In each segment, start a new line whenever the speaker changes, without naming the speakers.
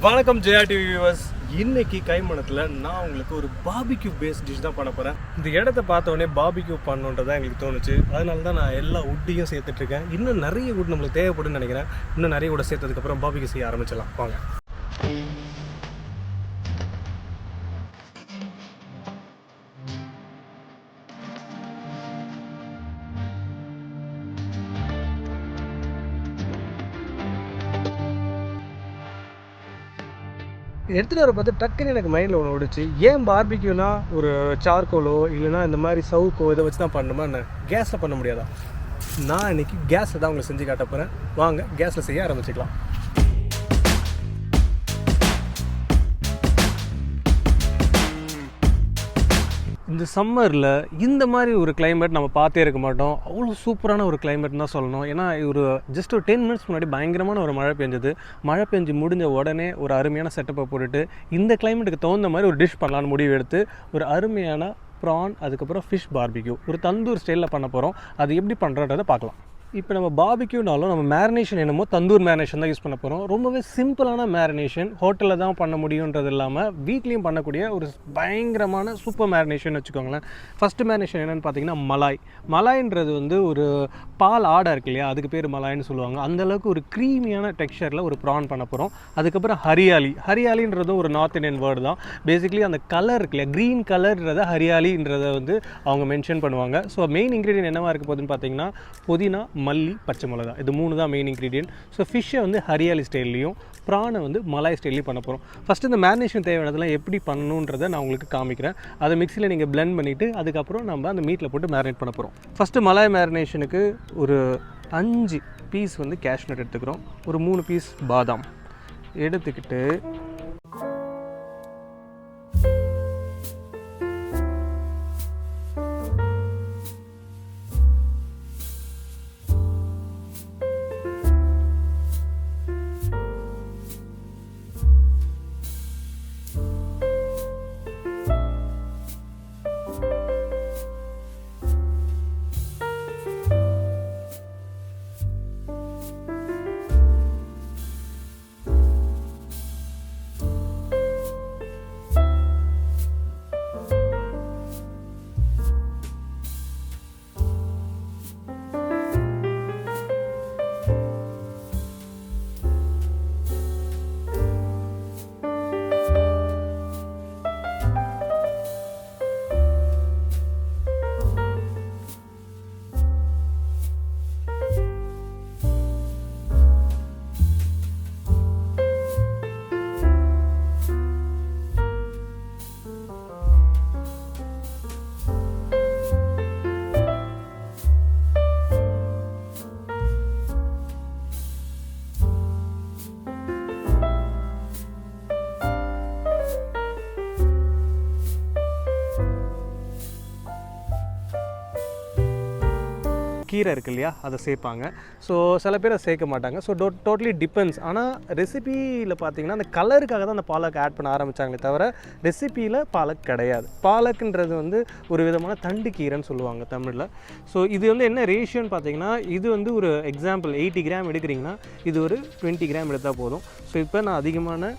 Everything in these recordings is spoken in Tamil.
வணக்கம் JRTV வியூவர்ஸ். இன்னைக்கு கைமணத்தில் நான் உங்களுக்கு ஒரு பாபிக்யூ பேஸ்ட் டிஷ் தான் பண்ண போகிறேன். இந்த இடத்த பார்த்த உடனே பாபிக்யூ பண்ணணுன்றதான் எங்களுக்கு தோணுச்சு. அதனால தான் நான் எல்லா உட்டையும் சேர்த்துட்ருக்கேன். இன்னும் நிறைய உட் நம்மளுக்கு தேவைப்படுன்னு நினைக்கிறேன். இன்னும் நிறைய கூட சேர்த்ததுக்கப்புறம் பாபிக்யூ செய்ய ஆரம்பிச்சிடலாம் வாங்க. எடுத்துகிட்டு வர பார்த்து டக்குன்னு எனக்கு மைண்டில் ஒன்று ஓடிச்சு. ஏன் பார்பிக்யூனா ஒரு சார்கோலோ இல்லைனா இந்த மாதிரி சவுக்கோ இதை வச்சு தான் பண்ணணுமா, என்ன கேஸில் பண்ண முடியாதா? நான் இன்றைக்கி கேஸில் தான் உங்களை செஞ்சு காட்ட போகிறேன். வாங்க கேஸில் செய்ய ஆரம்பிச்சிக்கலாம். இந்த சம்மரில் இந்த மாதிரி ஒரு கிளைமேட் நம்ம பார்த்தே இருக்க மாட்டோம். அவ்வளோ சூப்பரான ஒரு கிளைமேட்னு தான் சொல்லணும். ஏன்னா ஜஸ்ட் ஒரு 10 மினிட்ஸ் முன்னாடி பயங்கரமான ஒரு மழை பெஞ்சது. மழை பெஞ்சு முடிஞ்ச உடனே ஒரு அருமையான செட்டப்பை போட்டுட்டு இந்த கிளைமேட்டுக்கு தகுந்த மாதிரி ஒரு டிஷ் பண்ணலான்னு முடிவு எடுத்து ஒரு அருமையான ப்ரான் அதுக்கப்புறம் ஃபிஷ் பார்பிக்யூ ஒரு தந்தூர் ஸ்டைலில் பண்ண போகிறோம். அது எப்படி பண்ணுறன்றதை பார்க்கலாம். இப்போ நம்ம பார்பிக்யூனாலும் நம்ம மேரினேஷன் என்னமோ தந்தூர் மேரினேஷன் தான் யூஸ் பண்ண போகிறோம். ரொம்பவே சிம்பிளான மேரினேஷன், ஹோட்டலில் தான் பண்ண முடியுன்றது இல்லாமல் வீட்லேயும் பண்ணக்கூடிய ஒரு பயங்கரமான சூப்பர் மேரினேஷன் வச்சுக்கோங்களேன். ஃபஸ்ட்டு மேரினேஷன் என்னென்னு பார்த்தீங்கன்னா மலாய்ன்றது ஒரு பால் ஆடை இருக்கு இல்லையா, அதுக்கு பேர் மலாய்ன்னு சொல்லுவாங்க. அந்தளவுக்கு ஒரு க்ரீமியான டெக்ஸ்சரில் ஒரு ப்ரான் பண்ண போகிறோம். அதுக்கப்புறம் ஹரியாலின்றதும் ஒரு நார்த் இந்தியன் வேர்டு தான். பேசிக்லி அந்த கலர் இருக்கு இல்லையா, க்ரீன் கலர்ன்றதை ஹரியாலின்றதை அவங்க மென்ஷன் பண்ணுவாங்க. ஸோ மெயின் இன்க்ரீடியன்ட் என்னவா இருக்க போகுதுன்னு பார்த்தீங்கன்னா புதினா, மல்லி, பச்சை மிளகா, இது 3 தான் மெயின் இன்க்ரீடியன்ட். ஸோ ஃபிஷ்ஷை ஹரியாலி ஸ்டைல்லையும் ப்ரானை மலாய் ஸ்டைல்லையும் பண்ண போகிறோம். ஃபஸ்ட்டு இந்த மேரினேஷன் தேவையானதெல்லாம் எப்படி பண்ணணுன்றதை நான் உங்களுக்கு காமிக்கிறேன். அதை மிக்சியில் நீங்கள் பிளெண்ட் பண்ணிவிட்டு அதுக்கப்புறம் நம்ம அந்த மீட்டில் போட்டு மேரினேட் பண்ண போகிறோம். ஃபஸ்ட்டு மலாய் மேரினேஷனுக்கு ஒரு 5 பீஸ் கேஷ்நட் எடுத்துக்கிறோம். ஒரு 3 பீஸ் பாதாம் எடுத்துக்கிட்டு கீரை இருக்கு இல்லையா, அதை சேர்ப்பாங்க. ஸோ சில பேர் அதை சேர்க்க மாட்டாங்க. So totally depends. ஆனால் ரெசிபியில் பார்த்தீங்கன்னா அந்த கலருக்காக தான் அந்த பாலக் ஆட் பண்ண ஆரம்பித்தாங்களே தவிர ரெசிபியில் பாலக் கிடையாது. பாலக்குன்றது ஒரு விதமான தண்டு கீரைன்னு சொல்லுவாங்க தமிழில். ஸோ இது என்ன ரேஷியோன்னு பார்த்தீங்கன்னா, இது ஒரு எக்ஸாம்பிள் 80 கிராம் எடுக்கிறீங்கன்னா இது ஒரு 20 கிராம் எடுத்தால் போதும். ஸோ இப்போ நான் அதிகமான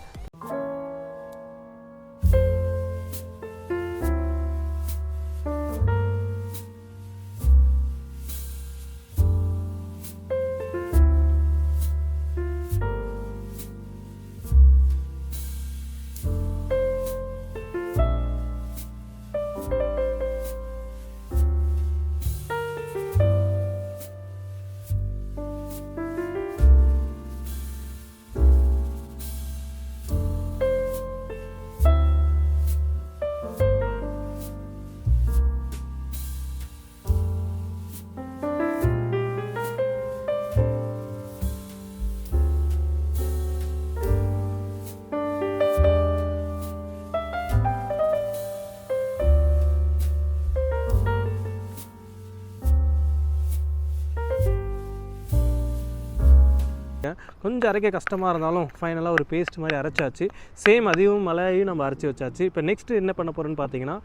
கொஞ்சம் அரைக்க கஷ்டமாக இருந்தாலும் ஃபைனலாக ஒரு பேஸ்ட் மாதிரி அரைச்சாச்சு. சேம் அதையும் மலையையும் நம்ம அரைச்சி வச்சாச்சு. இப்போ நெக்ஸ்ட்டு என்ன பண்ண போகிறோன்னு பார்த்தீங்கன்னா,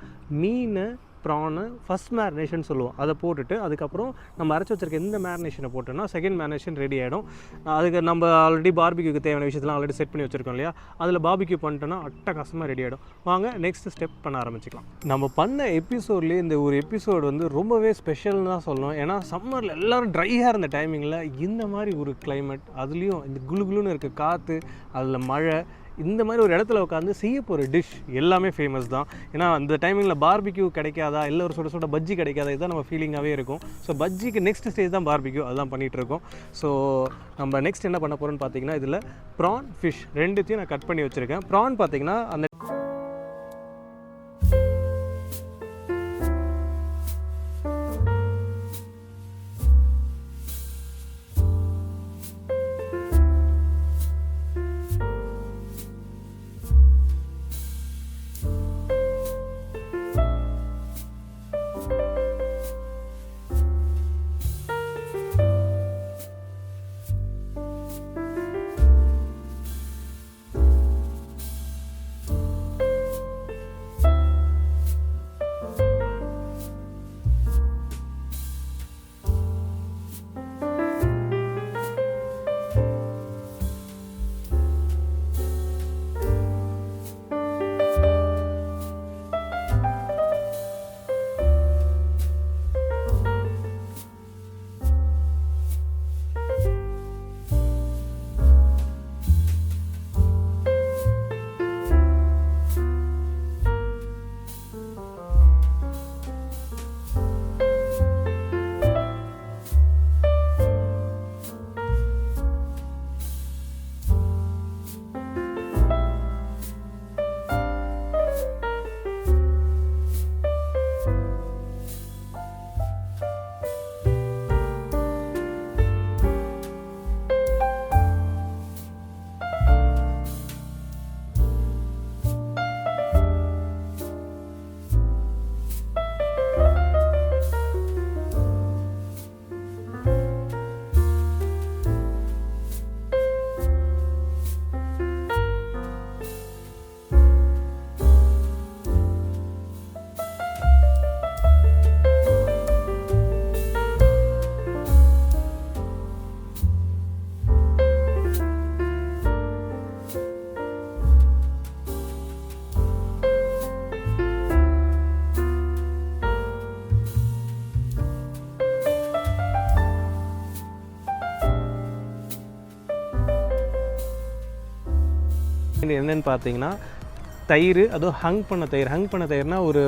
மீனை ப்ரானு ஃபஸ்ட் மேரினேஷன் சொல்லுவோம், அதை போட்டுட்டு அதுக்கப்புறம் நம்ம அரைச்சி வச்சிருக்க இந்த மேரினேஷனை போட்டோன்னா செகண்ட் மேரினேஷன் ரெடி ஆகிடும். அதுக்கு நம்ம ஆல்ரெடி பார்பிக்யூக்கு தேவையான விஷயத்தெல்லாம் ஆல்ரெடி செட் பண்ணி வச்சுருக்கோம் இல்லையா, அதில் பார்பிக்யூ பண்ணிட்டோன்னா அட்டகாசமாக ரெடி ஆகிடும். வாங்க நெக்ஸ்ட் ஸ்டெப் பண்ண ஆரம்பிச்சிக்கலாம். நம்ம பண்ண எபிசோட்லேயே இந்த ஒரு எபிசோடு வந்து ரொம்பவே ஸ்பெஷல்னு தான் சொல்லணும். ஏன்னா சம்மரில் எல்லோரும் ட்ரையாக இருந்த டைமிங்கில் இந்த மாதிரி ஒரு கிளைமேட், அதுலேயும் இந்த குளுகுலுன்னு இருக்க காற்று, அதில் மழை, இந்த மாதிரி ஒரு இடத்துல உட்காந்து செய்ய போகிற டிஷ் எல்லாமே ஃபேமஸ் தான். ஏன்னா அந்த டைமிங்கில் பார்பிக்யூ கிடைக்காதா, இல்லை ஒரு சுட பஜ்ஜி கிடைக்காதா, இதுதான் நம்ம ஃபீலிங்காகவே இருக்கும். ஸோ பஜ்ஜிக்கு நெக்ஸ்ட் ஸ்டேஜ் தான் பார்பிக்யூ, அதுதான் பண்ணிகிட்ருக்கோம். ஸோ நம்ம நெக்ஸ்ட் என்ன பண்ண போகிறோன்னு பார்த்தீங்கன்னா, இதில் ப்ரான் ஃபிஷ் ரெண்டுத்தையும் நான் கட் பண்ணி வச்சுருக்கேன். ப்ரான் பார்த்தீங்கன்னா அந்த என்னென்னு பார்த்தீங்கன்னா தயிர், அதுவும் ஹங் பண்ண தயிர்னா ஒரு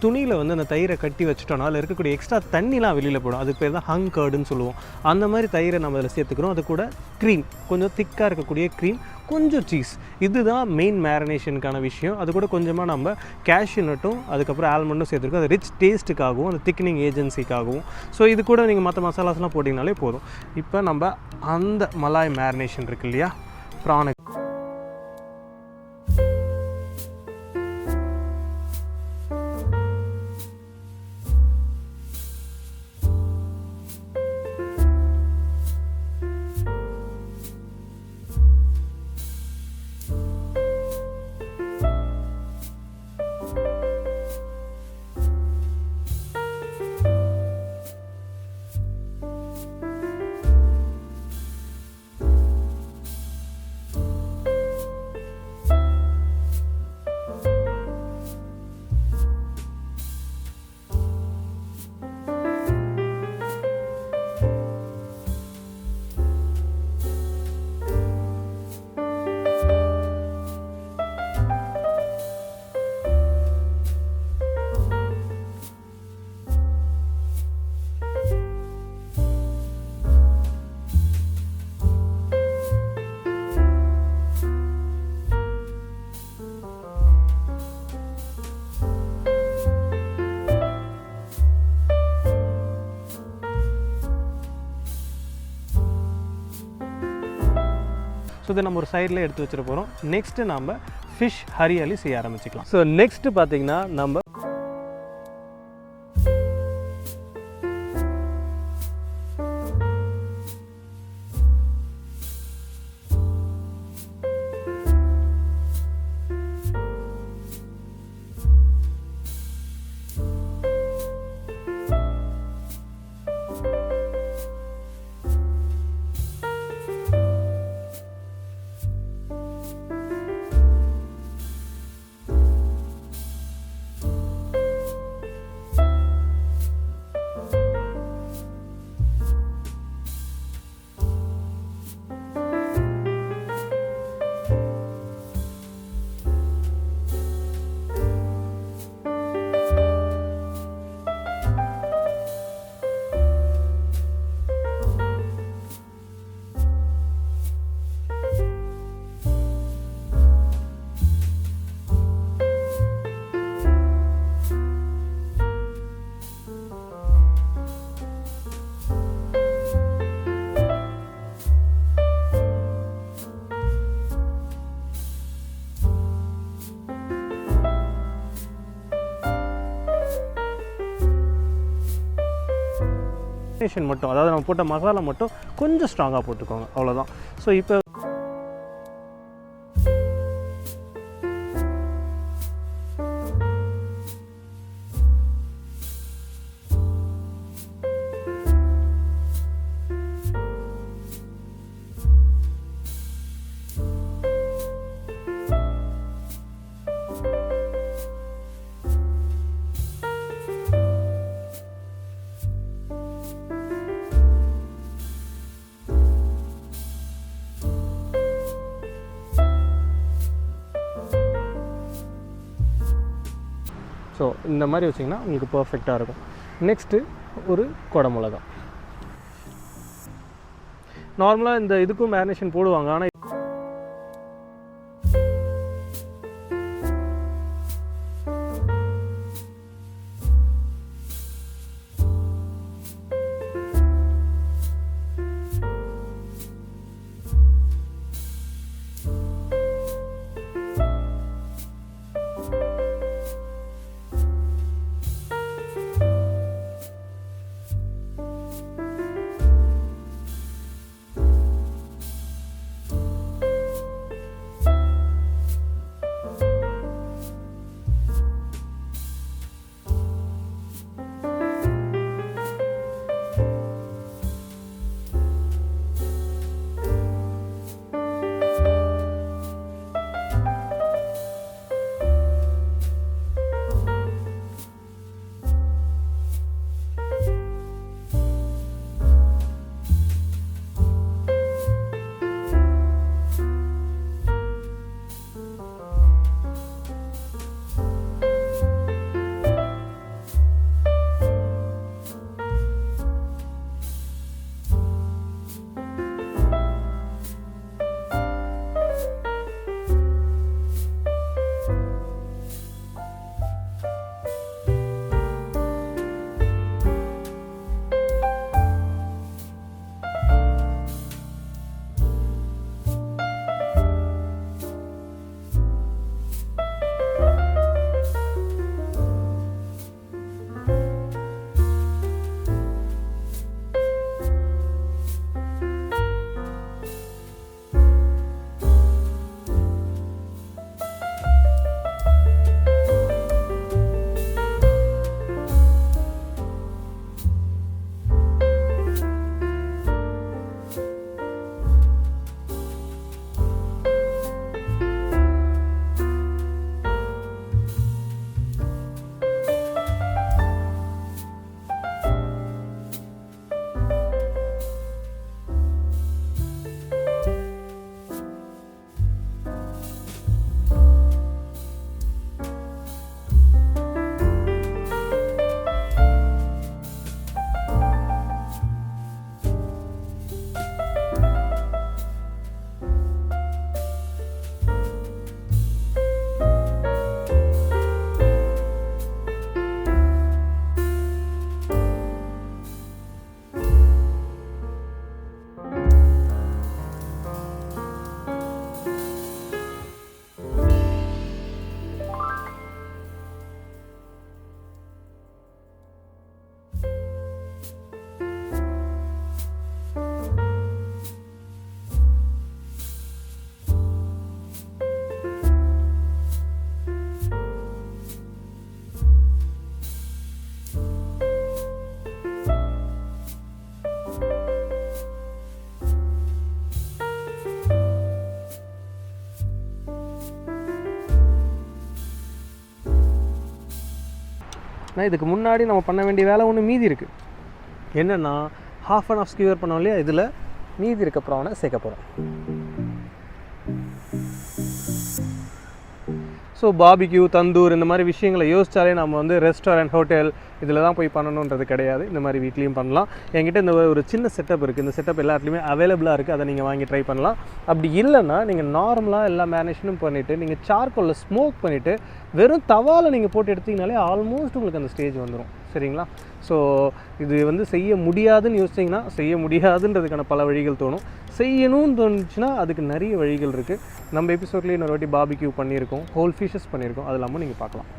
துணியில் வந்து அந்த தயிரை கட்டி வச்சுட்டோன்னா அதில் இருக்கக்கூடிய எக்ஸ்ட்ரா தண்ணிலாம் வெளியில் போடும். அதுக்கு பேர் தான் ஹங் கர்டுன்னு சொல்லுவோம். அந்த மாதிரி தயிரை நம்ம அதில் சேர்த்துக்கிறோம். அது கூட க்ரீம், கொஞ்சம் திக்காக இருக்கக்கூடிய க்ரீம், கொஞ்சம் சீஸ். இதுதான் மெயின் மேரினேஷனுக்கான விஷயம். அது கூட கொஞ்சமாக நம்ம கேஷ்யூ நட்டும் அதுக்கப்புறம் ஆல்மண்டும் சேர்த்துருக்கோம். அது ரிச் டேஸ்ட்டுக்காகவும் அந்த திக்னிங் ஏஜென்சிக்காகவும். ஸோ இது கூட நீங்கள் மற்ற மசாலாஸ்லாம் போட்டிங்கனாலே போதும். இப்போ நம்ம அந்த மலாய் மேரினேஷன் இருக்கு இல்லையா, ப்ரானுக்கு ஸோ இதை நம்ம ஒரு சைடில் எடுத்து வச்சுட்டு போகிறோம். நெக்ஸ்ட்டு நம்ம ஃபிஷ் ஹரியாலி செய்ய ஆரம்பிச்சிக்கலாம். ஸோ நெக்ஸ்ட்டு பார்த்திங்கன்னா நம்ம மேரினேஷன் மட்டும், அதாவது நம்ம போட்ட மசாலா மட்டும் கொஞ்சம் ஸ்ட்ராங்காக போட்டுக்கோங்க, அவ்வளோதான். ஸோ இப்போ ஸோ இந்த மாதிரி வச்சிங்கன்னா உங்களுக்கு பர்ஃபெக்டாக இருக்கும். நெக்ஸ்ட்டு ஒரு கொடை மிளகா. நார்மலாக இந்த இதுக்கும் மேரினேஷன் போடுவாங்க, ஆனால் இதுக்கு முன்னாடி நம்ம பண்ண வேண்டிய வேலை ஒன்று மீதி இருக்குது. என்னென்னா half and half ஸ்கியூர் பண்ணோம் இல்லையா, இதில் மீதி இருக்க ப்ரானை சேர்க்க போகிறோம். ஸோ பாபிக்யூ, தந்தூர் இந்த மாதிரி விஷயங்களை யோசித்தாலே நம்ம வந்து ரெஸ்டாரண்ட், ஹோட்டல் இதில் தான் போய் பண்ணணுன்றது கிடையாது. இந்த மாதிரி வீட்லேயும் பண்ணலாம். என்கிட்ட இந்த ஒரு சின்ன செட்டப் இருக்குது. இந்த செட்டப் எல்லா இடத்துலையுமே அவைலபிளாக இருக்குது. அதை நீங்கள் வாங்கி ட்ரை பண்ணலாம். அப்படி இல்லைன்னா நீங்கள் நார்மலாக எல்லா மேரினேஷனும் பண்ணிவிட்டு நீங்கள் சார்கோலில் ஸ்மோக் பண்ணிவிட்டு வெறும் தவாவில் நீங்கள் போட்டு எடுத்திங்கனாலே ஆல்மோஸ்ட் உங்களுக்கு அந்த ஸ்டேஜ் வந்துடும். சரிங்களா? ஸோ இது வந்து செய்ய முடியாதுன்னு யோசிச்சிங்கன்னா செய்ய முடியாதுன்றதுக்கான பல வழிகள் தோணும். செய்யணும்னு தோணுச்சுன்னா அதுக்கு நிறைய வழிகள் இருக்குது. நம்ம எபிசோட்லேயே இன்னொரு வாட்டி பாபிக்யூ பண்ணியிருக்கோம், ஹோல் ஃபிஷஸ் பண்ணியிருக்கோம், அது இல்லாமல் நீங்கள் பார்க்கலாம்.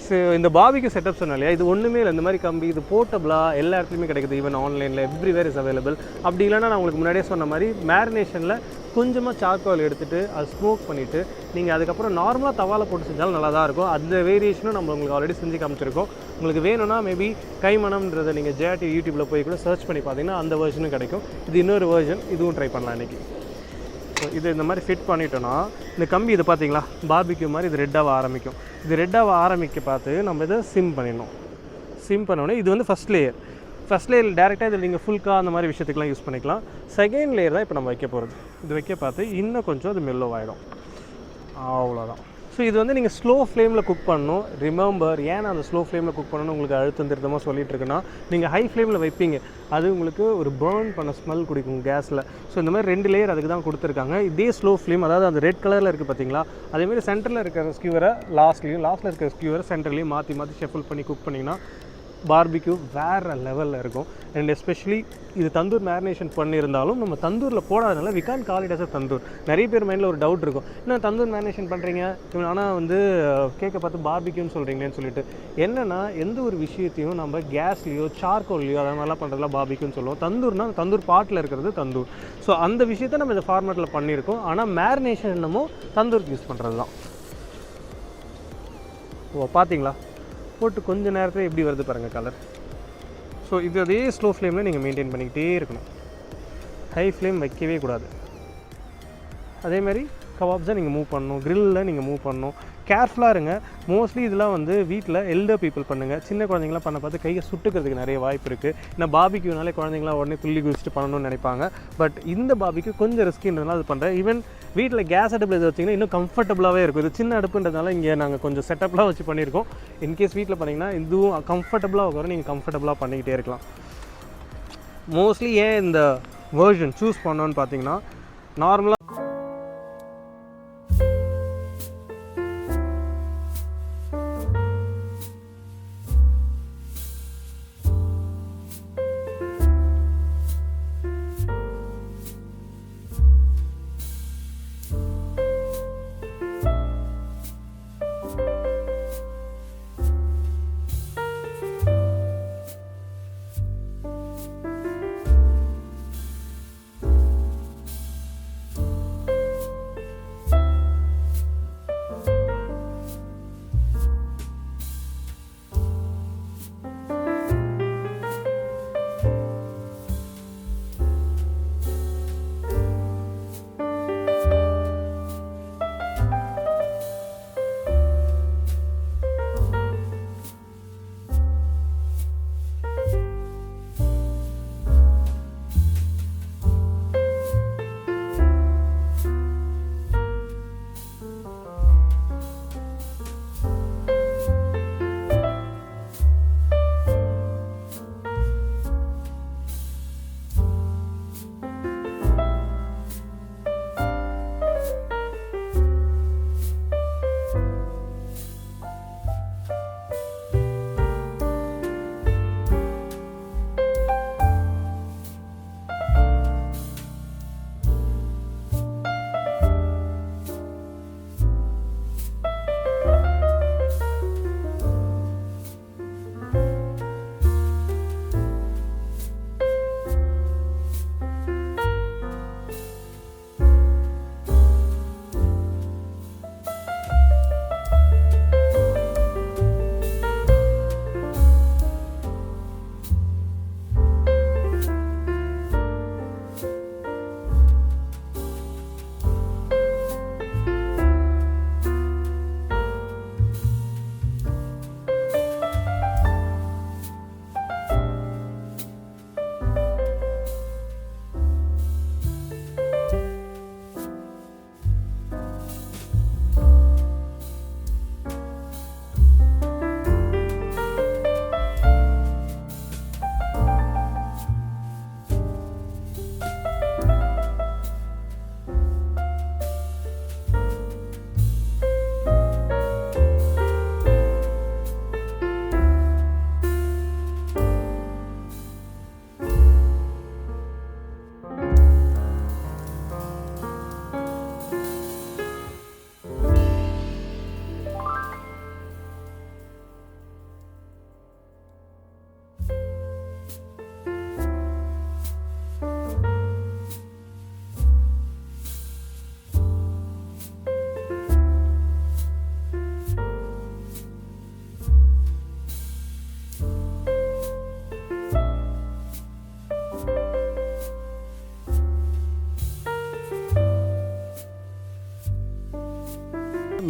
ஸோ இந்த பாபிக்கு செட்டப் சொன்னோம் இல்லையா, இது ஒன்றுமே இல்லை. இந்த மாதிரி கம்பி இது போர்ட்டபிளாக எல்லா இடத்துலையுமே கிடைக்குது. ஈவன் ஆன்லைனில் எவ்ரிவேர் இஸ் அவைலபிள். அப்படி இல்லைன்னா நான் உங்களுக்கு முன்னாடியே சொன்ன மாதிரி மேரினேஷனில் கொஞ்சமாக சார்கோல் எடுத்துகிட்டு அது ஸ்மோக் பண்ணிவிட்டு நீங்கள் அதுக்கப்புறம் நார்மலாக தவாவில் போட்டு செஞ்சாலும் நல்லா தான் இருக்கும். அந்த வேரியேஷனும் நம்ம உங்களுக்கு ஆல்ரெடி செஞ்சு காமிச்சிருக்கோம். உங்களுக்கு வேணும்னா மேபி கைமணம்ன்றதை நீங்கள் ஜேடி யூடியூப்பில் போய் கூட சர்ச் பண்ணி பார்த்தீங்கன்னா அந்த வெர்ஷனும் கிடைக்கும். இது இன்னொரு வெர்ஷன், இதுவும் ட்ரை பண்ணலாம் இன்றைக்கி. ஸோ இது இந்த மாதிரி ஃபிட் பண்ணிட்டோன்னா இந்த கம்பி இது பார்த்தீங்களா பார்பிக்யூ மாதிரி இது ரெட்டாக ஆரம்பிக்கும். இது ரெட்டாக ஆரம்பிக்க பார்த்து நம்ம இதை சிம் பண்ணிடணும். சிம் பண்ணோடனே இது வந்து ஃபஸ்ட் லேயர் டேரெக்டாக இதில் நீங்கள் ஃபுல்கா அந்த மாதிரி விஷயத்துக்குலாம் யூஸ் பண்ணிக்கலாம். செகண்ட் லேயர் தான் இப்போ நம்ம வைக்க போகிறது. இது வைக்க பார்த்து இன்னும் கொஞ்சம் அது மெல்லோவாகிடும். அவ்வளோதான். ஸோ இது வந்து நீங்கள் ஸ்லோ ஃப்ளேமில் குக் பண்ணணும். ரிமெம்பர், ஏன்னா அந்த ஸ்லோ ஃப்ளேமில் குக் பண்ணணும் உங்களுக்கு அழுத்தம் திருத்தமாக சொல்லிட்டு இருக்குன்னா, நீங்கள் ஹை ஃப்ளேமில் வைப்பீங்க, அது உங்களுக்கு ஒரு பர்ன் பண்ண ஸ்மெல் குடிக்கும் கேஸில். ஸோ இந்த மாதிரி 2 லேயர் அதுக்கு தான் கொடுத்துருக்காங்க. இதே ஸ்லோ ஃப்ளேம், அதாவது அந்த ரெட் கலரில் இருக்குது பார்த்தீங்களா, அதேமாதிரி சென்டரில் இருக்கிற ஸ்கியூவரை லாஸ்ட்டில் இருக்கிற ஸ்கியூவரை சென்டர்லேயும் மாற்றி ஷஃபிள் பண்ணி குக் பண்ணிங்கன்னா பார்பிக்யூ வேறு லெவலில் இருக்கும். அண்ட் எஸ்பெஷலி இது தந்தூர் மேரினேஷன் பண்ணியிருந்தாலும் நம்ம தந்தூரில் போடாதனால we can call it as a tandoor. நிறைய பேர் மைண்டில் ஒரு டவுட் இருக்கும், என்ன தந்தூர் மேரினேஷன் பண்ணுறீங்க ஆனால் வந்து கேட்க பார்த்து பார்பிக்யூன்னு சொல்கிறீங்களேன்னு சொல்லிட்டு. என்னென்னா எந்த ஒரு விஷயத்தையும் நம்ம கேஸ்லேயோ சார்கோல்லையோ அது மாதிரிலாம் பண்ணுறதுலாம் பார்பிக்யூன்னு சொல்லுவோம். தந்தூர்னா தந்தூர் பாட்டில் இருக்கிறது தந்தூர். ஸோ அந்த விஷயத்தை நம்ம இந்த ஃபார்மேட்டில் பண்ணியிருக்கோம். ஆனால் மேரினேஷன் என்னமோ தந்தூருக்கு யூஸ் பண்ணுறது தான். ஓ பார்த்தீங்களா, போட்டு கொஞ்சம் நேரத்தில் எப்படி வருது பாருங்கள் கலர். ஸோ இது அதே ஸ்லோ ஃப்ளேமில் நீங்கள் மெயின்டைன் பண்ணிக்கிட்டே இருக்கணும். ஹை ஃப்ளேம் வைக்கவே கூடாது. அதேமாதிரி கபாப்ஸை நீங்கள் மூவ் பண்ணணும், க்ரில்லில் நீங்கள் மூவ் பண்ணணும். கேர்ஃபுல்லாக இருங்க. மோஸ்ட்லி இதெல்லாம் வந்து வீட்டில் எல்டர் பீப்புள் பண்ணுங்கள். சின்ன குழந்தைங்களாம் பண்ண பார்த்து கையை சுட்டுக்கிறதுக்கு நிறைய வாய்ப்பு இருக்குது. ஏன்னா பார்பிக்யூனாலே குழந்தைங்களாம் உடனே துள்ளி குதிச்சுட்டு பண்ணணும்னு நினைப்பாங்க. பட் இந்த பார்பிக்யூ கொஞ்சம் ரிஸ்கின்றதுனால அது பண்ணுறேன். ஈவன் வீட்டில் கேஸ் அடுப்பில் இது வச்சிங்கன்னா இன்னும் கம்ஃபர்டபுளாகவே இருக்கும். இது சின்ன அடுப்புன்றதுனால இங்கே நாங்கள் கொஞ்சம் செட்டப்லாம் வச்சு பண்ணியிருக்கோம். இன்கேஸ் வீட்டில் பண்ணிங்கன்னா இதுவும் கம்ஃபர்டபுளாக வரும், நீங்கள் கம்ஃபர்டபுளாக பண்ணிக்கிட்டே இருக்கலாம். மோஸ்ட்லி ஏன் இந்த வேர்ஷன் சூஸ் பண்ணோன்னு பார்த்தீங்கன்னா, நார்மலாக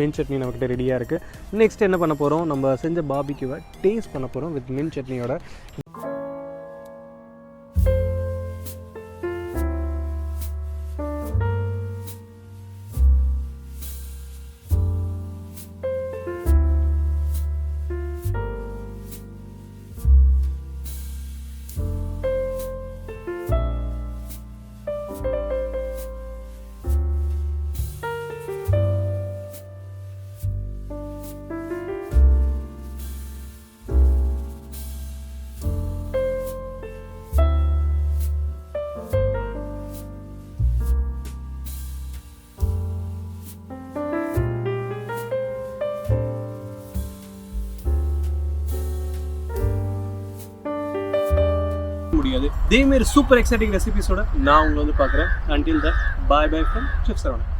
மின்ட் சட்னி நம்மக்கிட்ட ரெடியாக இருக்குது. நெக்ஸ்ட் என்ன பண்ண போகிறோம், நம்ம செஞ்ச பார்பிக்யூவை டேஸ்ட் பண்ண போகிறோம் வித் மின்ட் சட்னியோட. முடியாது. இதேமாரி சூப்பர் எக்ஸைட்டிங் ரெசிபிஸோட நான் உங்களை வந்து பார்க்குறேன். Until that, bye bye from chef Saravanan.